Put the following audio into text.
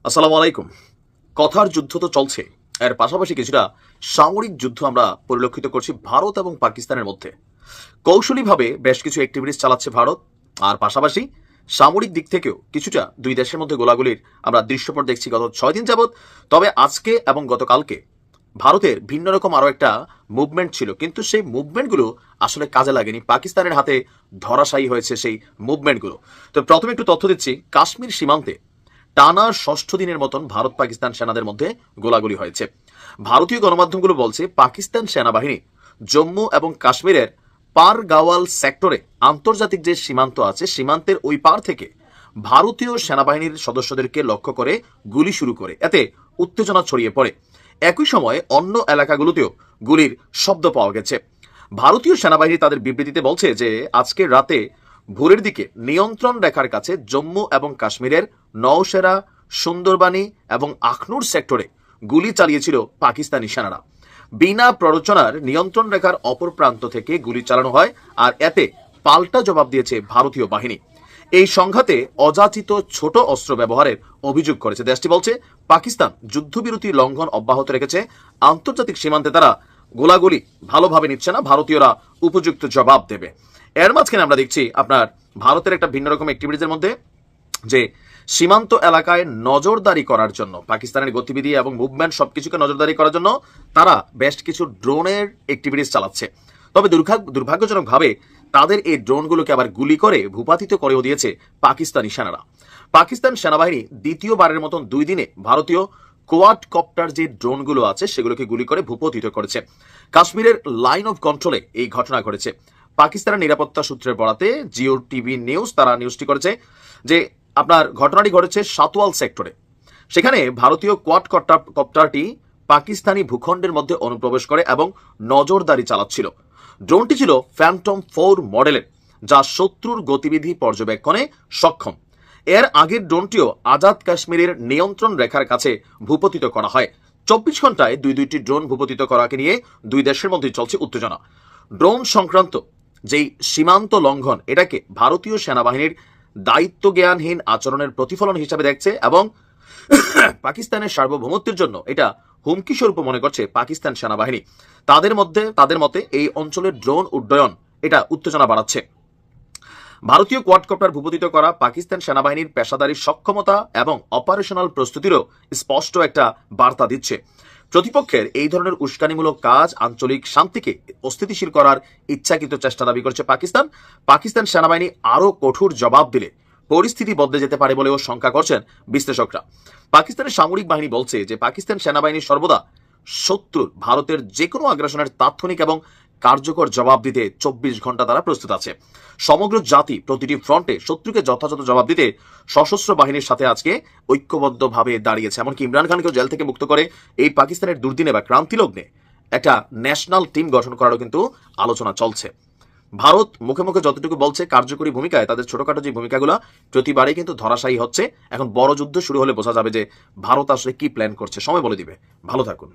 আসসালামু আলাইকুম। কথার যুদ্ধ তো চলছে, এর পাশাপাশি কিছুটা সামরিক যুদ্ধ আমরা পরিলক্ষিত করছি ভারত এবং পাকিস্তানের মধ্যে। কৌশলীভাবে বেশ কিছু অ্যাক্টিভিটিস চালাচ্ছে ভারত, আর পাশাপাশি সামরিক দিক থেকেও কিছুটা দুই দেশের মধ্যে গোলাগুলির আমরা দৃশ্যপট দেখছি গত 6 দিন যাবৎ। তবে আজকে এবং গতকালকে ভারতের ভিন্ন রকম আরও একটা মুভমেন্ট ছিল, কিন্তু সেই মুভমেন্টগুলো আসলে কাজে লাগেনি, পাকিস্তানের হাতে ধরাশায়ী হয়েছে সেই মুভমেন্টগুলো। তো প্রথমে একটু তথ্য দিচ্ছি, কাশ্মীর সীমান্তে টানা 6ষ্ঠ দিনের মতন ভারত পাকিস্তান সেনাদের মধ্যে গোলাগুলি হয়েছে। ভারতীয় গণমাধ্যমগুলো বলছে পাকিস্তান সেনাবাহিনী জম্মু এবং কাশ্মীরের পারগাওয়াল সেক্টরে আন্তর্জাতিক যে সীমান্ত আছে সীমান্তের ওই পার থেকে ভারতীয় সেনাবাহিনীর সদস্যদেরকে লক্ষ্য করে গুলি শুরু করে, এতে উত্তেজনা ছড়িয়ে পড়ে। একই সময়ে অন্য এলাকাগুলোতেও গুলির শব্দ পাওয়া গেছে। ভারতীয় সেনাবাহিনী তাদের বিবৃতিতে বলছে যে আজকের রাতে ভোরের দিকে নিয়ন্ত্রণ রেখার কাছে জম্মু এবং কাশ্মীরের নওশেরা, সুন্দরবানি এবং আখনুর সেক্টরে গুলি চালিয়েছিল পাকিস্তানি সেনারা। বিনা প্ররোচনার নিয়ন্ত্রণ রেখার অপর প্রান্ত থেকে গুলি চালানো হয়, আর এতে পাল্টা জবাব দিয়েছে ভারতীয় বাহিনী। এই সংঘাতে অযাচিত ছোট অস্ত্র ব্যবহারের অভিযোগ করেছে দেশটি। বলছে পাকিস্তান যুদ্ধবিরতি লঙ্ঘন অব্যাহত রেখেছে, আন্তর্জাতিক সীমান্তে তারা গোলাগুলি ভালোভাবে নিচ্ছে না, ভারতীয়রা উপযুক্ত জবাব দেবে। এর মাঝখানে আমরা দেখছি আপনার ভারতের একটা ভিন্ন রকম অ্যাক্টিভিটিজের মধ্যে যে সীমান্ত এলাকায় নজরদারি করার জন্য পাকিস্তানের গতিবিধি এবং মুভমেন্ট সবকিছুকে নজরদারি করার জন্য তারা বেশ কিছু ড্রোনের অ্যাক্টিভিটিস চালাচ্ছে। তবে দুর্ভাগ্যজনকভাবে তাদের এই ড্রোনগুলোকে আবার গুলি করে ভূপাতিত করেও দিয়েছে পাকিস্তানি সেনারা। পাকিস্তান সেনাবাহিনী দ্বিতীয়বারের মতন 2 দিনে ভারতীয় কোয়াড কপ্টার যে ড্রোনগুলো আছে সেগুলোকে গুলি করে ভূপতিত করেছে। কাশ্মীরের লাইন অফ কন্ট্রোলে এই ঘটনা ঘটেছে। পাকিস্তানের নিরাপত্তা সূত্রের বরাতে জিও টিভি নিউজ তারা নিউজটি করেছে যে আপনার ঘটনাটি ঘটেছে সাতওয়াল সেক্টরে। সেখানে ভারতীয় কোয়াড কপ্টারটি পাকিস্তানি ভূখণ্ডের মধ্যে অনুপ্রবেশ করে এবং নজরদারি চালাচ্ছিল। ড্রোনটি ছিল ফ্যান্টম 4 মডেলের, যা শত্রুর গতিবিধি পর্যবেক্ষণে সক্ষম। এর আগের ড্রোনটিও আজাদ কাশ্মীরের নিয়ন্ত্রণ রেখার কাছে ভূপতিত করা হয়। 24 ঘন্টায় দুইটি ড্রোন ভূপতিত করাকে নিয়ে দুই দেশের মধ্যে চলছে উত্তেজনা। ড্রোন সংক্রান্ত যেই সীমান্ত লঙ্ঘন, এটাকে ভারতীয় সেনাবাহিনীর দায়িত্ব জ্ঞানহীন আচরণের প্রতিফলন হিসাবে দেখছে এবং পাকিস্তানের সার্বভৌমত্বের জন্য এটা হুমকি স্বরূপ মনে করছে পাকিস্তান সেনাবাহিনী। তাদের মতে এই অঞ্চলের ড্রোন উড্ডয়ন এটা উত্তেজনা বাড়াচ্ছে। ভারতীয় কোয়াডকপ্টার ভূপতিত করা পাকিস্তান সেনাবাহিনীর পেশাদারী সক্ষমতা এবং অপারেশনাল প্রস্তুতিরও স্পষ্ট একটা বার্তা দিচ্ছে। প্রতিপক্ষের এই ধরনের উস্কানিমূলক কাজ আঞ্চলিক শান্তিকে অস্থিতিশীল করার ইচ্ছাকৃত চেষ্টা দাবি করছে পাকিস্তান সেনাবাহিনী আরও কঠোর জবাব দিলে পরিস্থিতি বদলে যেতে পারে বলেও শঙ্কা করছেন বিশ্লেষকরা। পাকিস্তানের সামরিক বাহিনী বলছে যে পাকিস্তান সেনাবাহিনী সর্বদা শত্রুর ভারতের যে কোনো আগ্রাসনের তাৎক্ষণিক এবং কার্যকর জবাব দিতে 24 ঘন্টা তারা প্রস্তুত আছে। সমগ্র জাতি প্রতিটি ফ্রন্টে শত্রুকে যথাযথ জবাব দিতে সশস্ত্র বাহিনীর সাথে আজকে ঐক্যবদ্ধভাবে দাঁড়িয়েছে। এমনকি ইমরান খানকেও জেল থেকে মুক্ত করে এই পাকিস্তানের দুর্দিনে বা ক্রান্তি লগ্নে একটা ন্যাশনাল টিম গঠন করারও কিন্তু আলোচনা চলছে। ভারত মুখে মুখে যতটুকু বলছে কার্যকরী ভূমিকায় তাদের ছোটখাটো যে ভূমিকাগুলো প্রতিবারই কিন্তু ধরাশায়ী হচ্ছে। এখন বড় যুদ্ধ শুরু হলে বোঝা যাবে যে ভারত আসলে কি প্ল্যান করছে, সময় বলে দিবে। ভালো থাকুন।